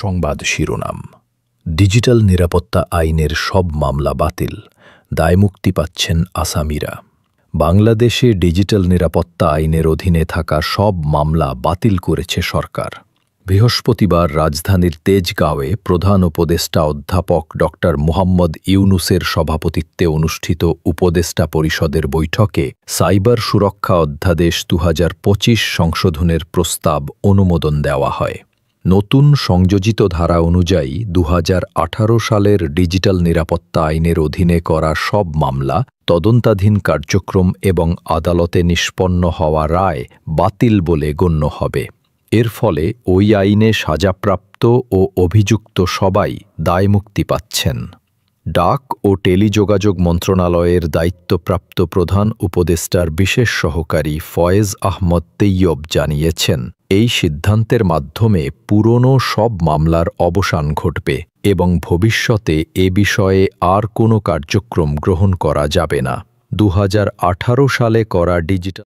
সংবাদ শিরোনাম। ডিজিটাল নিরাপত্তা আইনের সব মামলা বাতিল, দায়মুক্তি পাচ্ছেন আসামিরা। বাংলাদেশে ডিজিটাল নিরাপত্তা আইনের অধীনে থাকা সব মামলা বাতিল করেছে সরকার। বৃহস্পতিবার রাজধানীর তেজগাঁওয়ে প্রধান উপদেষ্টা অধ্যাপক ড. মুহাম্মদ ইউনূসের সভাপতিত্বে অনুষ্ঠিত উপদেষ্টা পরিষদের বৈঠকে সাইবার সুরক্ষা অধ্যাদেশ ২০২৫ সংশোধনের প্রস্তাব অনুমোদন দেওয়া হয়। নতুন সংযোজিত ধারা অনুযায়ী ২০১৮ সালের ডিজিটাল নিরাপত্তা আইনের অধীনে করা সব মামলা, তদন্তাধীন কার্যক্রম এবং আদালতে নিষ্পন্ন হওয়া রায় বাতিল বলে গণ্য হবে। এর ফলে ওই আইনে সাজাপ্রাপ্ত ও অভিযুক্ত সবাই দায়মুক্তি পাচ্ছেন। ডাক ও টেলিযোগাযোগ মন্ত্রণালয়ের দায়িত্বপ্রাপ্ত প্রধান উপদেষ্টার বিশেষ সহকারী ফয়েজ আহমদ তৈয়ব জানিয়েছেন, এই সিদ্ধান্তের মাধ্যমে পুরনো সব মামলার অবসান ঘটবে এবং ভবিষ্যতে এ বিষয়ে আর কোনো কার্যক্রম গ্রহণ করা যাবে না। ২০১৮ সালে করা ডিজিটাল